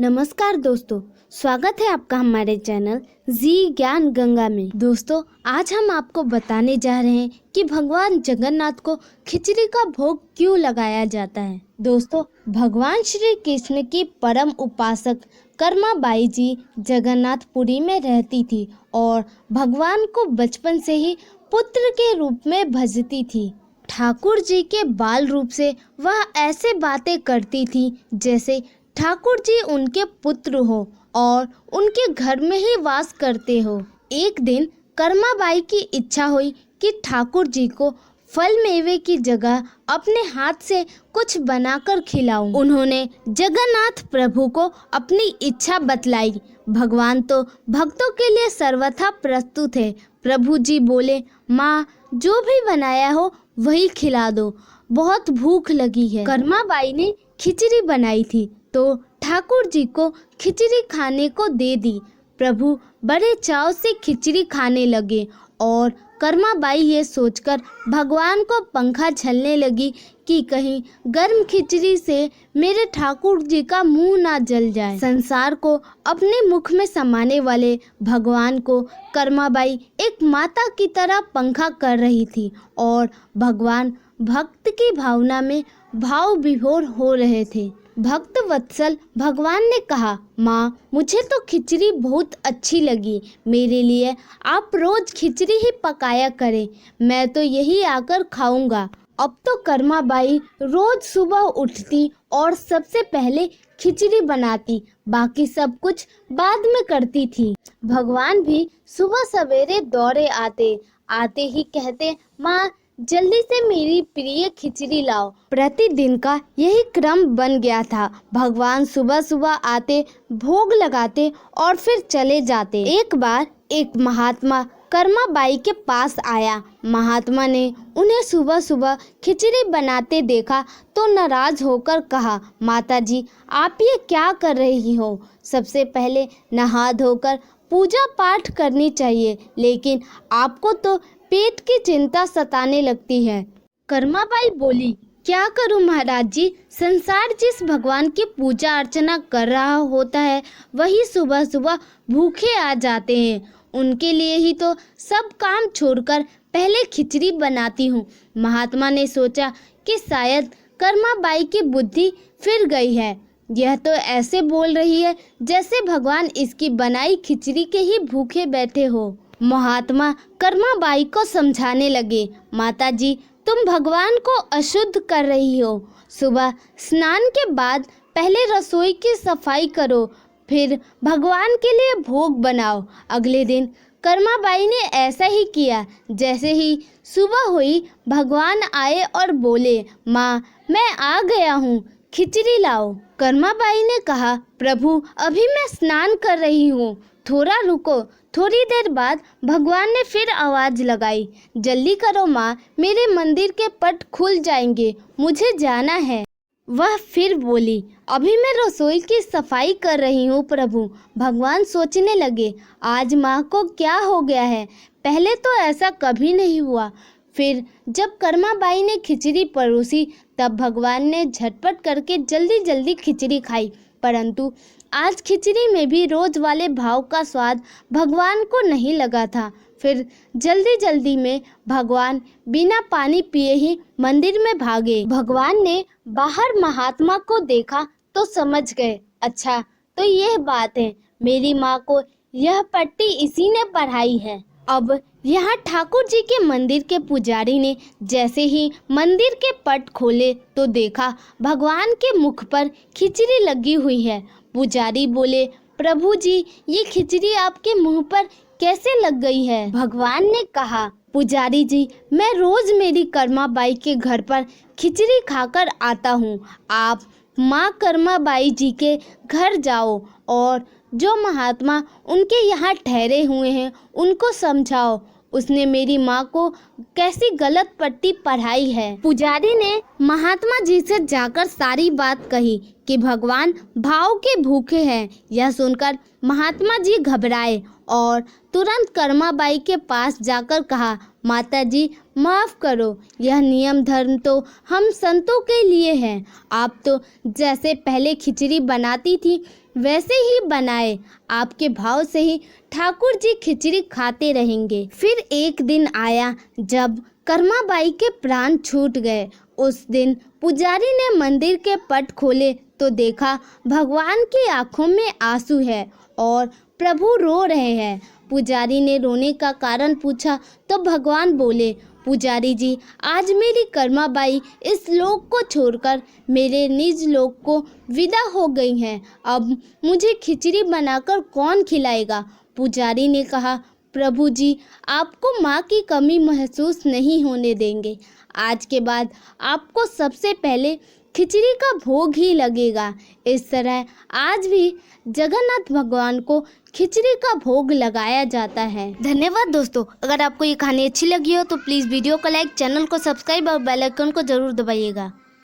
नमस्कार दोस्तों, स्वागत है आपका हमारे चैनल जी ज्ञान गंगा में। दोस्तों, आज हम आपको बताने जा रहे हैं कि भगवान जगन्नाथ को खिचड़ी का भोग क्यों लगाया जाता है। दोस्तों, भगवान श्री कृष्ण की परम उपासक कर्माबाई जी जगन्नाथपुरी में रहती थी और भगवान को बचपन से ही पुत्र के रूप में भजती थी। ठाकुर जी के बाल रूप से वह ऐसे बातें करती थी जैसे ठाकुर जी उनके पुत्र हो और उनके घर में ही वास करते हो। एक दिन कर्माबाई की इच्छा हुई कि ठाकुर जी को फल मेवे की जगह अपने हाथ से कुछ बनाकर खिलाऊं। उन्होंने जगन्नाथ प्रभु को अपनी इच्छा बतलाई। भगवान तो भक्तों के लिए सर्वथा प्रस्तुत है। प्रभु जी बोले, माँ, जो भी बनाया हो वही खिला दो, बहुत भूख लगी है। कर्माबाई ने खिचड़ी बनाई थी तो ठाकुर जी को खिचड़ी खाने को दे दी। प्रभु बड़े चाव से खिचड़ी खाने लगे और कर्माबाई ये सोचकर भगवान को पंखा झलने लगी कि कहीं गर्म खिचड़ी से मेरे ठाकुर जी का मुंह ना जल जाए। संसार को अपने मुख में समाने वाले भगवान को कर्माबाई एक माता की तरह पंखा कर रही थी और भगवान भक्त की भावना में भाव विभोर हो रहे थे। भक्त वत्सल भगवान ने कहा, माँ, मुझे तो खिचड़ी बहुत अच्छी लगी, मेरे लिए आप रोज खिचड़ी ही पकाया करें, मैं तो यही आकर खाऊंगा। अब तो कर्माबाई रोज सुबह उठती और सबसे पहले खिचड़ी बनाती, बाकी सब कुछ बाद में करती थी। भगवान भी सुबह सवेरे दौड़े आते ही कहते, माँ, जल्दी से मेरी प्रिय खिचड़ी लाओ। प्रतिदिन का यही क्रम बन गया था। भगवान सुबह सुबह आते, भोग लगाते और फिर चले जाते। एक बार एक महात्मा कर्माबाई के पास आया। महात्मा ने उन्हें सुबह सुबह खिचड़ी बनाते देखा तो नाराज होकर कहा, माताजी, आप ये क्या कर रही हो? सबसे पहले नहा धोकर पूजा पाठ करनी चाहिए, लेकिन आपको तो पेट की चिंता सताने लगती है। कर्माबाई बोली, क्या करूं महाराज जी, संसार जिस भगवान की पूजा अर्चना कर रहा होता है वही सुबह सुबह भूखे आ जाते हैं। उनके लिए ही तो सब काम छोड़कर पहले खिचड़ी बनाती हूँ। महात्मा ने सोचा कि शायद कर्माबाई की बुद्धि फिर गई है। यह तो ऐसे बोल रही है जैसे भगवान इसकी बनाई खिचड़ी के ही भूखे बैठे हो। महात्मा कर्माबाई को समझाने लगे, माताजी, तुम भगवान को अशुद्ध कर रही हो। सुबह स्नान के बाद पहले रसोई की सफाई करो, फिर भगवान के लिए भोग बनाओ। अगले दिन कर्माबाई ने ऐसा ही किया। जैसे ही सुबह हुई, भगवान आए और बोले, माँ, मैं आ गया हूँ, खिचड़ी लाओ। कर्माबाई ने कहा, प्रभु, अभी मैं स्नान कर रही हूँ, थोड़ा रुको। थोड़ी देर बाद भगवान ने फिर आवाज़ लगाई, जल्दी करो माँ, मेरे मंदिर के पट खुल जाएंगे, मुझे जाना है। वह फिर बोली, अभी मैं रसोई की सफाई कर रही हूँ प्रभु। भगवान सोचने लगे, आज माँ को क्या हो गया है, पहले तो ऐसा कभी नहीं हुआ। फिर जब कर्माबाई ने खिचड़ी परोसी तब भगवान ने झटपट करके जल्दी जल्दी खिचड़ी खाई, परंतु आज खिचड़ी में भी रोज वाले भाव का स्वाद भगवान को नहीं लगा था। फिर जल्दी जल्दी में भगवान बिना पानी पिए ही मंदिर में भागे। भगवान ने बाहर महात्मा को देखा तो समझ गए, अच्छा तो यह बात है, मेरी माँ को यह पट्टी इसी ने पढ़ाई है। अब यहाँ ठाकुर जी के मंदिर के पुजारी ने जैसे ही मंदिर के पट खोले तो देखा भगवान के मुख पर खिचड़ी लगी हुई है। पुजारी बोले, प्रभु जी, ये खिचड़ी आपके मुंह पर कैसे लग गई है? भगवान ने कहा, पुजारी जी, मैं रोज मेरी कर्माबाई के घर पर खिचड़ी खाकर आता हूँ। आप माँ कर्माबाई जी के घर जाओ और जो महात्मा उनके यहाँ ठहरे हुए हैं उनको समझाओ, उसने मेरी माँ को कैसी गलत पट्टी पढ़ाई है। पुजारी ने महात्मा जी से जाकर सारी बात कही कि भगवान भाव के भूखे हैं। यह सुनकर महात्मा जी घबराए और तुरंत कर्माबाई के पास जाकर कहा, माताजी, माफ़ करो, यह नियम धर्म तो हम संतों के लिए है। आप तो जैसे पहले खिचड़ी बनाती थी वैसे ही बनाए, आपके भाव से ही ठाकुर जी खिचड़ी खाते रहेंगे। फिर एक दिन आया जब कर्माबाई के प्राण छूट गए। उस दिन पुजारी ने मंदिर के पट खोले तो देखा भगवान की आंखों में आंसू है और प्रभु रो रहे हैं। पुजारी ने रोने का कारण पूछा तो भगवान बोले, पुजारी जी, आज मेरी कर्माबाई इस लोक को छोड़कर मेरे निज लोक को विदा हो गई हैं। अब मुझे खिचड़ी बनाकर कौन खिलाएगा? पुजारी ने कहा, प्रभु जी, आपको माँ की कमी महसूस नहीं होने देंगे। आज के बाद आपको सबसे पहले खिचड़ी का भोग ही लगेगा। इस तरह आज भी जगन्नाथ भगवान को खिचड़ी का भोग लगाया जाता है। धन्यवाद दोस्तों। अगर आपको ये कहानी अच्छी लगी हो तो प्लीज़ वीडियो को लाइक, चैनल को सब्सक्राइब और बेल आइकन को जरूर दबाइएगा।